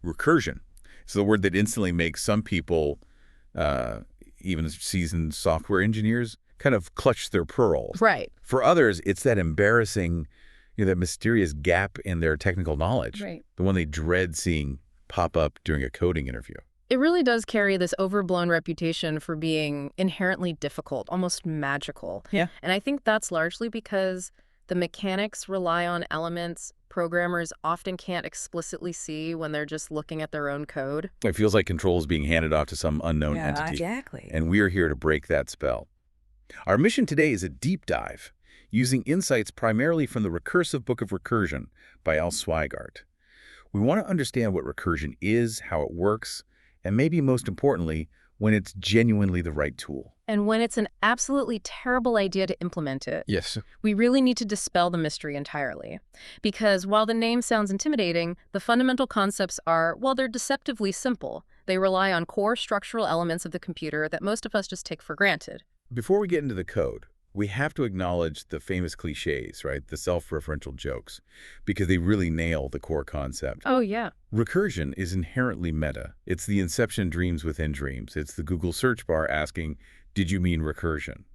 Recursion. It's the word that instantly makes some people, even seasoned software engineers, kind of clutch their pearls. Right. For others, it's that embarrassing, that mysterious gap in their technical knowledge. Right. The one they dread seeing pop up during a coding interview. It really does carry this overblown reputation for being inherently difficult, almost magical. Yeah. And I think that's largely because the mechanics rely on elements programmers often can't explicitly see when they're just looking at their own code. It feels like control is being handed off to some unknown entity. Exactly. And we are here to break that spell. Our mission today is a deep dive, using insights primarily from the Recursive Book of Recursion by Sweigart. We want to understand what recursion is, how it works, and maybe most importantly, when it's genuinely the right tool. And when it's an absolutely terrible idea to implement it. Yes. We really need to dispel the mystery entirely. Because while the name sounds intimidating, the fundamental concepts are, well, they're deceptively simple. They rely on core structural elements of the computer that most of us just take for granted. Before we get into the code, we have to acknowledge the famous cliches, right? The self-referential jokes, because they really nail the core concept. Oh, yeah. Recursion is inherently meta. It's the Inception dreams within dreams. It's the Google search bar asking, did you mean recursion?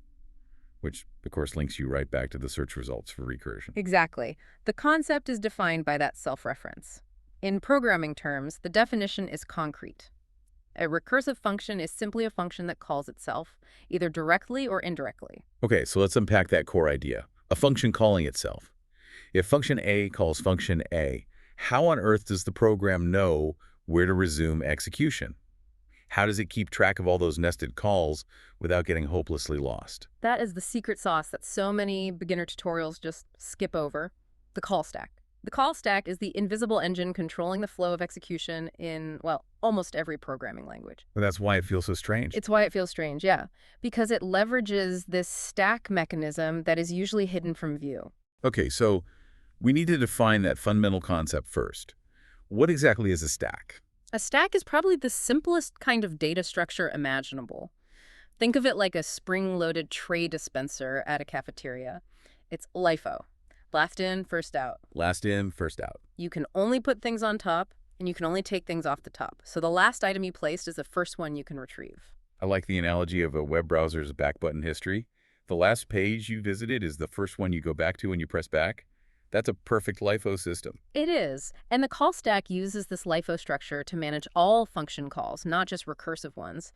Which, of course, links you right back to the search results for recursion. Exactly. The concept is defined by that self-reference. In programming terms, the definition is concrete. A recursive function is simply a function that calls itself, either directly or indirectly. Okay, so let's unpack that core idea. A function calling itself. If function A calls function A, how on earth does the program know where to resume execution? How does it keep track of all those nested calls without getting hopelessly lost? That is the secret sauce that so many beginner tutorials just skip over, the call stack. The call stack is the invisible engine controlling the flow of execution in, well, almost every programming language. Well, that's why it feels so strange. It's why it feels strange, yeah, because it leverages this stack mechanism that is usually hidden from view. Okay, so we need to define that fundamental concept first. What exactly is a stack? A stack is probably the simplest kind of data structure imaginable. Think of it like a spring-loaded tray dispenser at a cafeteria. It's LIFO. Last in, first out. Last in, first out. You can only put things on top, and you can only take things off the top. So the last item you placed is the first one you can retrieve. I like the analogy of a web browser's back button history. The last page you visited is the first one you go back to when you press back. That's a perfect LIFO system. It is. And the call stack uses this LIFO structure to manage all function calls, not just recursive ones.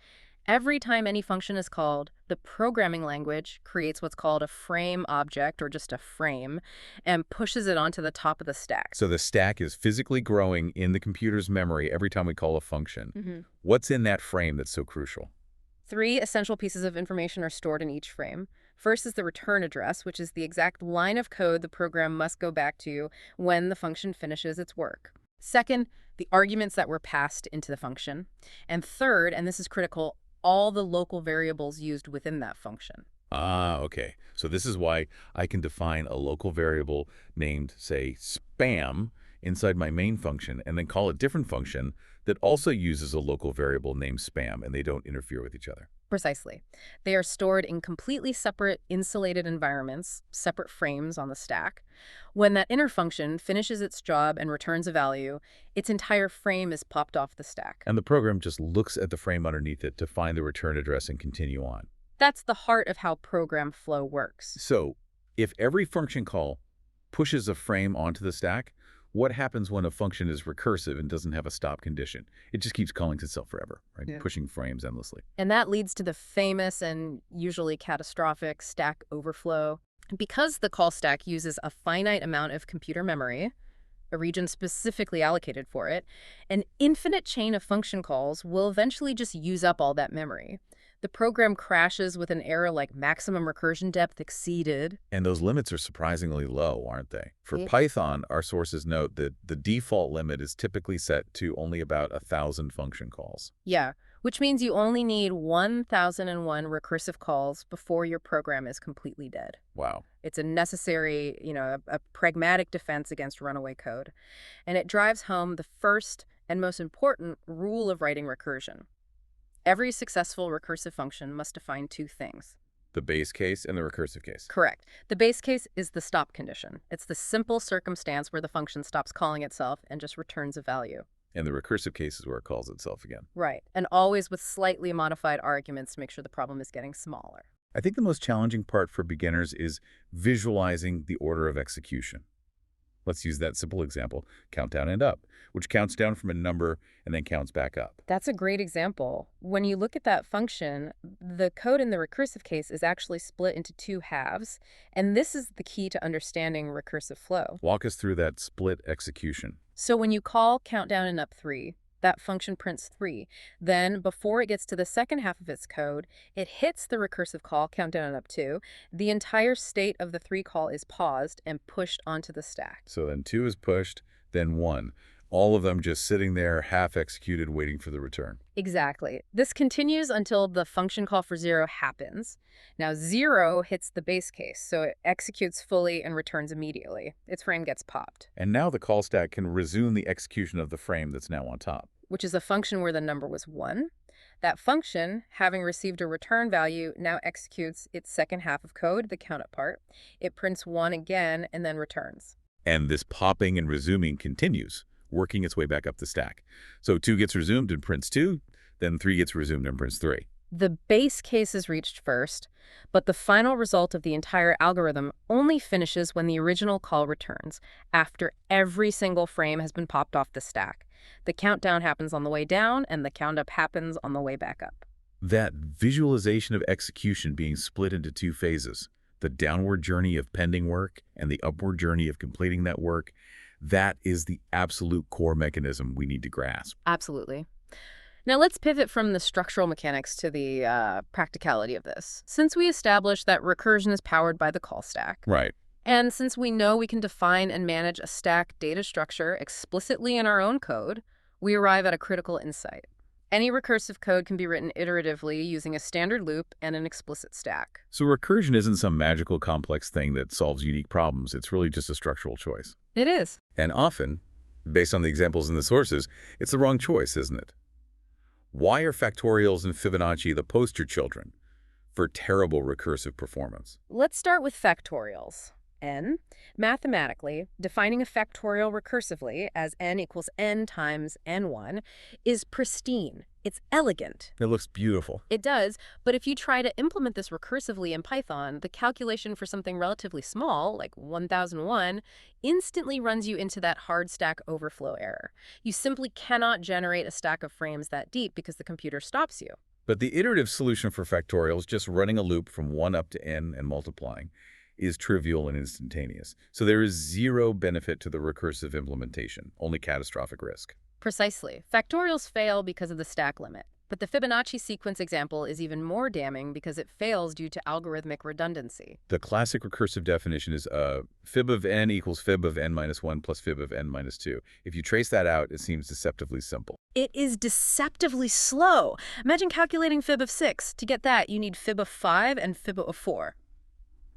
Every time any function is called, the programming language creates what's called a frame object, or just a frame, and pushes it onto the top of the stack. So the stack is physically growing in the computer's memory every time we call a function. Mm-hmm. What's in that frame that's so crucial? 3 essential pieces of information are stored in each frame. First is the return address, which is the exact line of code the program must go back to when the function finishes its work. Second, the arguments that were passed into the function. And third, and this is critical, all the local variables used within that function. Ah, okay. So this is why I can define a local variable named, say, spam inside my main function and then call a different function that also uses a local variable named spam, and they don't interfere with each other. Precisely. They are stored in completely separate, insulated environments, separate frames on the stack. When that inner function finishes its job and returns a value, its entire frame is popped off the stack. And the program just looks at the frame underneath it to find the return address and continue on. That's the heart of how program flow works. So if every function call pushes a frame onto the stack, what happens when a function is recursive and doesn't have a stop condition? It just keeps calling itself forever, right? Yeah. Pushing frames endlessly. And that leads to the famous and usually catastrophic stack overflow. Because the call stack uses a finite amount of computer memory, a region specifically allocated for it, an infinite chain of function calls will eventually just use up all that memory. The program crashes with an error like maximum recursion depth exceeded. And those limits are surprisingly low, aren't they? For Yeah. Python, our sources note that the default limit is typically set to only about 1,000 function calls. Yeah, which means you only need 1,001 recursive calls before your program is completely dead. Wow. It's a necessary, a pragmatic defense against runaway code. And it drives home the first and most important rule of writing recursion. Every successful recursive function must define 2 things. The base case and the recursive case. Correct. The base case is the stop condition. It's the simple circumstance where the function stops calling itself and just returns a value. And the recursive case is where it calls itself again. Right, and always with slightly modified arguments to make sure the problem is getting smaller. I think the most challenging part for beginners is visualizing the order of execution. Let's use that simple example, count down and up, which counts down from a number and then counts back up. That's a great example. When you look at that function, the code in the recursive case is actually split into two halves, and this is the key to understanding recursive flow. Walk us through that split execution. So when you call count down and up 3, that function prints 3. Then, before it gets to the second half of its code, it hits the recursive call, count down and up 2. The entire state of the 3 call is paused and pushed onto the stack. So then 2 is pushed, then 1. All of them just sitting there, half executed, waiting for the return. Exactly. This continues until the function call for 0 happens. Now 0 hits the base case, so it executes fully and returns immediately. Its frame gets popped. And now the call stack can resume the execution of the frame that's now on top. Which is a function where the number was 1. That function, having received a return value, now executes its second half of code, the countup part. It prints 1 again and then returns. And this popping and resuming continues, working its way back up the stack. So 2 gets resumed and prints 2, then 3 gets resumed and prints 3. The base case is reached first, but the final result of the entire algorithm only finishes when the original call returns, after every single frame has been popped off the stack. The countdown happens on the way down, and the countup happens on the way back up. That visualization of execution being split into two phases, the downward journey of pending work and the upward journey of completing that work, that is the absolute core mechanism we need to grasp. Absolutely. Now let's pivot from the structural mechanics to the practicality of this. Since we established that recursion is powered by the call stack, Right. and since we know we can define and manage a stack data structure explicitly in our own code, we arrive at a critical insight. Any recursive code can be written iteratively using a standard loop and an explicit stack. So recursion isn't some magical complex thing that solves unique problems. It's really just a structural choice. It is. And often, based on the examples in the sources, it's the wrong choice, isn't it? Why are factorials and Fibonacci the poster children for terrible recursive performance? Let's start with factorials. N. Mathematically, defining a factorial recursively as n equals n times n1 is pristine. It's elegant. It looks beautiful. It does, but if you try to implement this recursively in Python, the calculation for something relatively small, like 1001, instantly runs you into that hard stack overflow error. You simply cannot generate a stack of frames that deep because the computer stops you. But the iterative solution for factorials, just running a loop from 1 up to n and multiplying, is trivial and instantaneous. So there is zero benefit to the recursive implementation, only catastrophic risk. Precisely. Factorials fail because of the stack limit. But the Fibonacci sequence example is even more damning because it fails due to algorithmic redundancy. The classic recursive definition is fib of n equals fib of n minus 1 plus fib of n minus 2. If you trace that out, it seems deceptively simple. It is deceptively slow. Imagine calculating fib of 6. To get that, you need fib of 5 and fib of 4.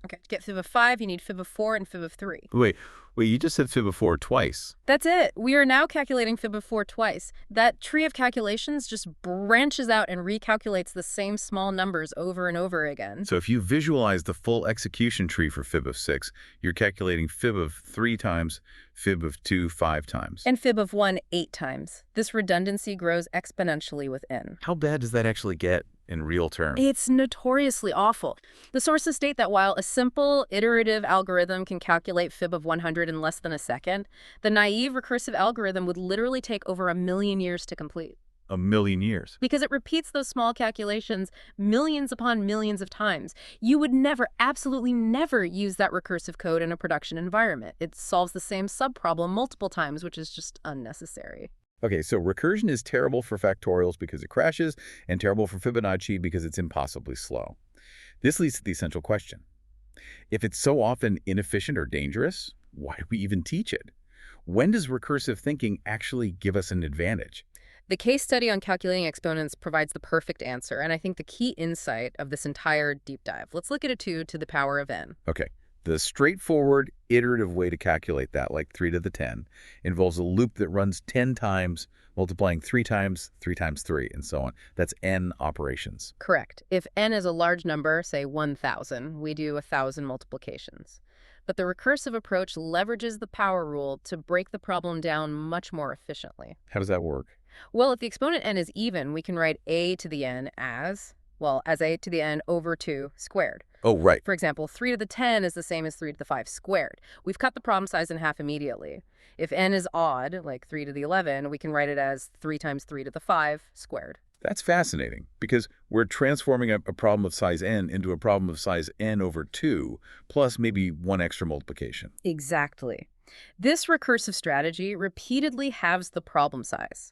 Okay, to get fib of 5, you need fib of 4 and fib of 3. Wait, you just said fib of 4 twice. That's it. We are now calculating fib of 4 twice. That tree of calculations just branches out and recalculates the same small numbers over and over again. So if you visualize the full execution tree for fib of 6, you're calculating fib of 3 times, fib of 2 5 times. And fib of 1 8 times. This redundancy grows exponentially with n. How bad does that actually get in real terms? It's notoriously awful. The sources state that while a simple iterative algorithm can calculate fib of 100 in less than a second, the naive recursive algorithm would literally take over 1,000,000 years to complete. 1,000,000 years. Because it repeats those small calculations millions upon millions of times. You would never, absolutely never use that recursive code in a production environment. It solves the same subproblem multiple times, which is just unnecessary. Okay, so recursion is terrible for factorials because it crashes, and terrible for Fibonacci because it's impossibly slow. This leads to the essential question. If it's so often inefficient or dangerous, why do we even teach it? When does recursive thinking actually give us an advantage? The case study on calculating exponents provides the perfect answer, and I think the key insight of this entire deep dive. Let's look at a 2 to the power of n. Okay. The straightforward, iterative way to calculate that, like 3 to the 10, involves a loop that runs 10 times, multiplying 3 times 3 times 3, and so on. That's n operations. Correct. If n is a large number, say 1,000, we do 1,000 multiplications. But the recursive approach leverages the power rule to break the problem down much more efficiently. How does that work? Well, if the exponent n is even, we can write a to the n as, well, as a to the n over 2 squared. Oh, right. For example, 3 to the 10 is the same as 3 to the 5 squared. We've cut the problem size in half immediately. If n is odd, like 3 to the 11, we can write it as 3 times 3 to the 5 squared. That's fascinating because we're transforming a problem of size n into a problem of size n over 2, plus maybe one extra multiplication. Exactly. This recursive strategy repeatedly halves the problem size.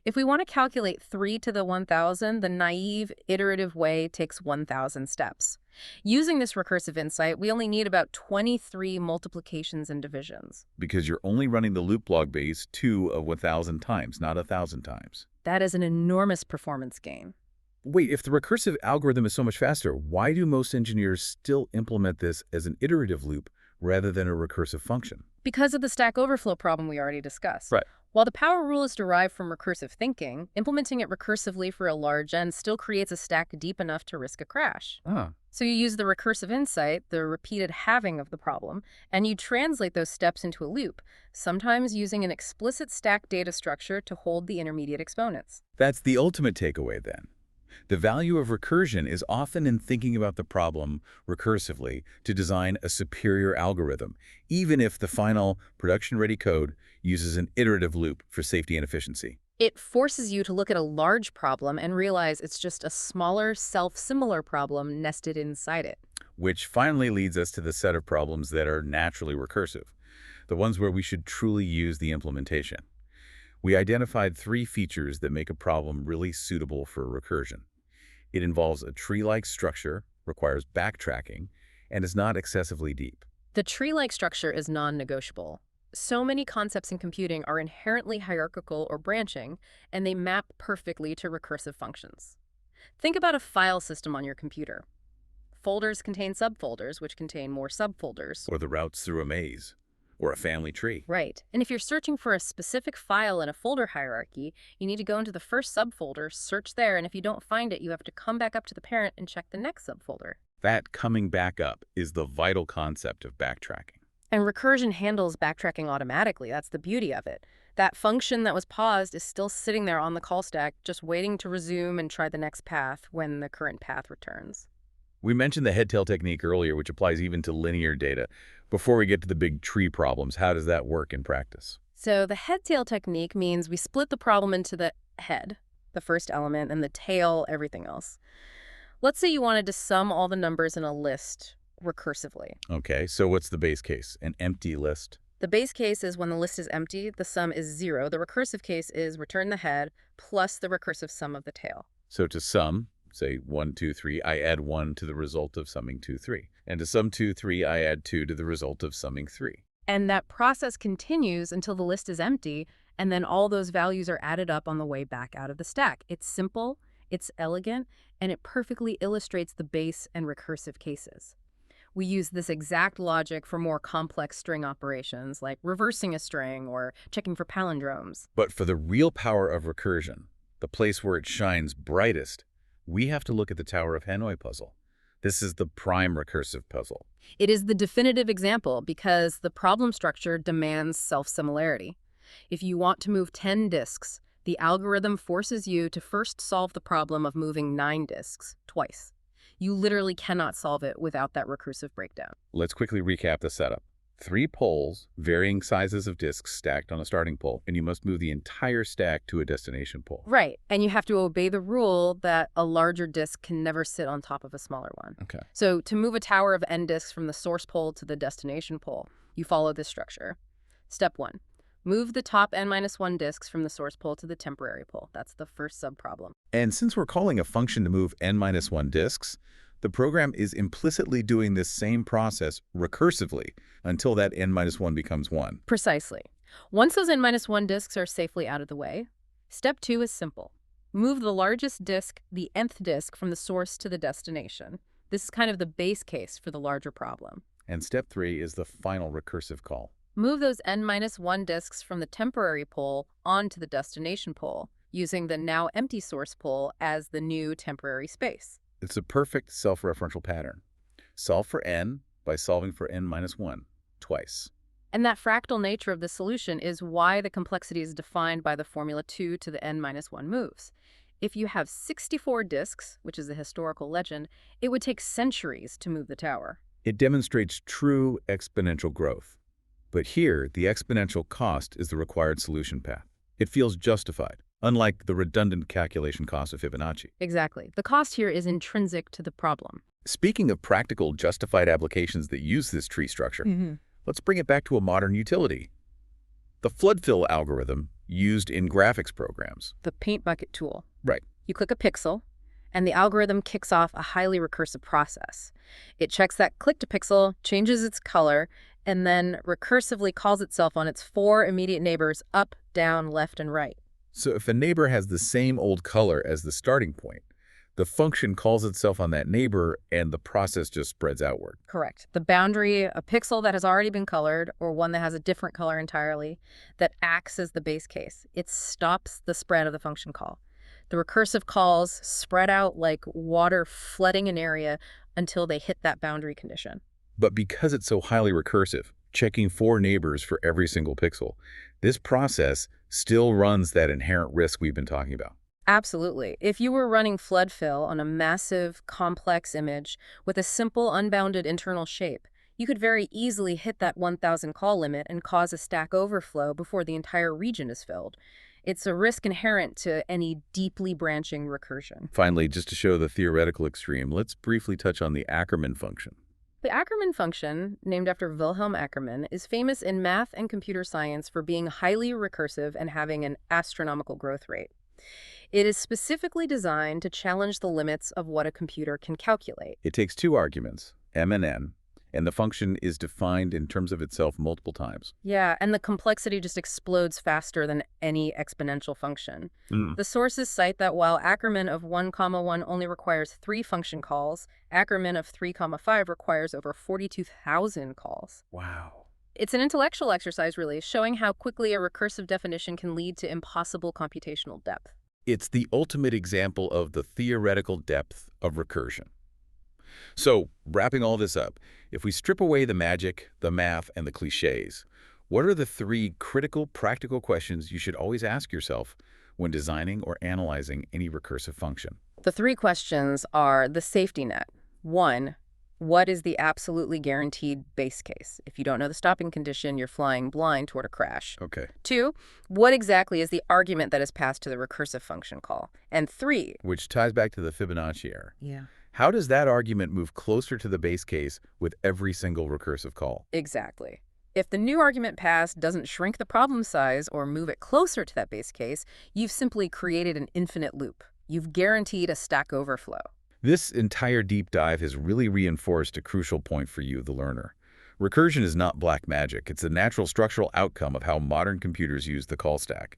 If we want to calculate 3 to the 1,000, the naive, iterative way takes 1,000 steps. Using this recursive insight, we only need about 23 multiplications and divisions. Because you're only running the loop log base 2 of 1,000 times, not 1,000 times. That is an enormous performance gain. Wait, if the recursive algorithm is so much faster, why do most engineers still implement this as an iterative loop rather than a recursive function? Because of the Stack Overflow problem we already discussed. Right. While the power rule is derived from recursive thinking, implementing it recursively for a large n still creates a stack deep enough to risk a crash. Ah, So you use the recursive insight, the repeated halving of the problem, and you translate those steps into a loop, sometimes using an explicit stack data structure to hold the intermediate exponents. that's the ultimate takeaway then. The value of recursion is often in thinking about the problem recursively to design a superior algorithm, even if the final production-ready code uses an iterative loop for safety and efficiency. It forces you to look at a large problem and realize it's just a smaller, self-similar problem nested inside it. Which finally leads us to the set of problems that are naturally recursive, the ones where we should truly use the implementation. We identified 3 features that make a problem really suitable for recursion. It involves a tree-like structure, requires backtracking, and is not excessively deep. The tree-like structure is non-negotiable. So many concepts in computing are inherently hierarchical or branching, and they map perfectly to recursive functions. Think about a file system on your computer. Folders contain subfolders, which contain more subfolders. Or the routes through a maze, or a family tree. Right. And if you're searching for a specific file in a folder hierarchy, you need to go into the first subfolder, search there, and if you don't find it, you have to come back up to the parent and check the next subfolder. That coming back up is the vital concept of backtracking. And recursion handles backtracking automatically. That's the beauty of it. That function that was paused is still sitting there on the call stack, just waiting to resume and try the next path when the current path returns. We mentioned the head-tail technique earlier, which applies even to linear data. Before we get to the big tree problems, how does that work in practice? So the head-tail technique means we split the problem into the head, the first element, and the tail, everything else. Let's say you wanted to sum all the numbers in a list recursively. Okay, so what's the base case? An empty list? The base case is when the list is empty, the sum is 0. The recursive case is return the head plus the recursive sum of the tail. So to sum, say 1, 2, 3, I add 1 to the result of summing 2, 3. And to sum 2, 3, I add 2 to the result of summing 3. And that process continues until the list is empty, and then all those values are added up on the way back out of the stack. It's simple, it's elegant, and it perfectly illustrates the base and recursive cases. We use this exact logic for more complex string operations, like reversing a string or checking for palindromes. But for the real power of recursion, the place where it shines brightest, we have to look at the Tower of Hanoi puzzle. This is the prime recursive puzzle. It is the definitive example because the problem structure demands self-similarity. If you want to move 10 disks, the algorithm forces you to first solve the problem of moving 9 disks twice. You literally cannot solve it without that recursive breakdown. Let's quickly recap the setup. 3 poles, varying sizes of disks stacked on a starting pole, and you must move the entire stack to a destination pole. Right, and you have to obey the rule that a larger disk can never sit on top of a smaller one. Okay. So to move a tower of n disks from the source pole to the destination pole, you follow this structure. Step 1. Move the top n-1 disks from the source pole to the temporary pole. That's the first subproblem. And since we're calling a function to move n-1 disks, the program is implicitly doing this same process recursively until that n-1 becomes 1. Precisely. Once those n-1 disks are safely out of the way, step 2 is simple. Move the largest disk, the nth disk, from the source to the destination. This is kind of the base case for the larger problem. And step 3 is the final recursive call. Move those n-1 disks from the temporary pole onto the destination pole, using the now empty source pole as the new temporary space. It's a perfect self-referential pattern. Solve for n, by solving for n-1 twice. And that fractal nature of the solution is why the complexity is defined by the formula 2 to the n-1 moves. If you have 64 disks, which is the historical legend, it would take centuries to move the tower. It demonstrates true exponential growth. But here, the exponential cost is the required solution path. It feels justified, unlike the redundant calculation cost of Fibonacci. Exactly. The cost here is intrinsic to the problem. Speaking of practical, justified applications that use this tree structure, let's bring it back to a modern utility. The flood fill algorithm used in graphics programs. The paint bucket tool. Right. You click a pixel, and the algorithm kicks off a highly recursive process. It checks that clicked pixel, changes its color, and then recursively calls itself on its 4 immediate neighbors up, down, left, and right. So if a neighbor has the same old color as the starting point, the function calls itself on that neighbor and the process just spreads outward. Correct. The boundary, a pixel that has already been colored or one that has a different color entirely, that acts as the base case. It stops the spread of the function call. The recursive calls spread out like water flooding an area until they hit that boundary condition. But because it's so highly recursive, checking 4 neighbors for every single pixel, this process still runs that inherent risk we've been talking about. Absolutely. If you were running flood fill on a massive, complex image with a simple, unbounded internal shape, you could very easily hit that 1,000 call limit and cause a stack overflow before the entire region is filled. It's a risk inherent to any deeply branching recursion. Finally, just to show the theoretical extreme, let's briefly touch on the Ackermann function. The Ackermann function, named after Wilhelm Ackermann, is famous in math and computer science for being highly recursive and having an astronomical growth rate. It is specifically designed to challenge the limits of what a computer can calculate. It takes 2 arguments, m and n, and the function is defined in terms of itself multiple times. Yeah, and the complexity just explodes faster than any exponential function. The sources cite that while Ackermann of 1, 1 only requires 3 function calls, Ackermann of 3, 5 requires over 42,000 calls. Wow. It's an intellectual exercise, really, showing how quickly a recursive definition can lead to impossible computational depth. It's the ultimate example of the theoretical depth of recursion. So, wrapping all this up, if we strip away the magic, the math, and the cliches, what are the 3 critical, practical questions you should always ask yourself when designing or analyzing any recursive function? The 3 questions are the safety net. 1, what is the absolutely guaranteed base case? If you don't know the stopping condition, you're flying blind toward a crash. Okay. 2, what exactly is the argument that is passed to the recursive function call? And 3, Which ties back to the Fibonacci error. yeah, How does that argument move closer to the base case with every single recursive call? exactly. If the new argument passed doesn't shrink the problem size or move it closer to that base case, you've simply created an infinite loop. You've guaranteed a stack overflow. This entire deep dive has really reinforced a crucial point for you, the learner. Recursion is not black magic. It's a natural structural outcome of how modern computers use the call stack.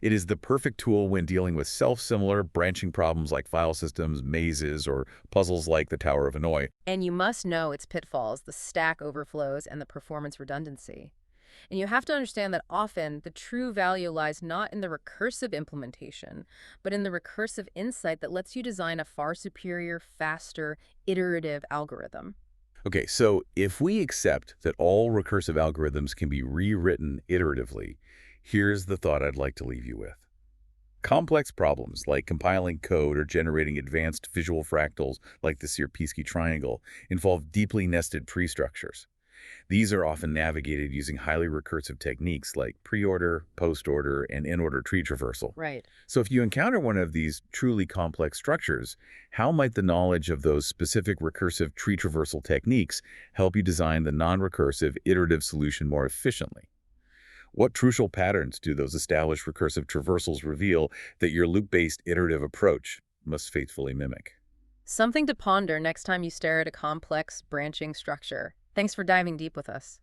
It is the perfect tool when dealing with self-similar branching problems like file systems, mazes, or puzzles like the Tower of Hanoi. And you must know its pitfalls, the stack overflows, and the performance redundancy. And you have to understand that often the true value lies not in the recursive implementation, but in the recursive insight that lets you design a far superior, faster, iterative algorithm. Okay, so if we accept that all recursive algorithms can be rewritten iteratively, here's the thought I'd like to leave you with. Complex problems like compiling code or generating advanced visual fractals like the Sierpinski triangle involve deeply nested tree structures. These are often navigated using highly recursive techniques like pre-order, post-order, and in-order tree traversal. Right. So if you encounter one of these truly complex structures, how might the knowledge of those specific recursive tree traversal techniques help you design the non-recursive iterative solution more efficiently? What crucial patterns do those established recursive traversals reveal that your loop-based iterative approach must faithfully mimic? Something to ponder next time you stare at a complex, branching structure. Thanks for diving deep with us.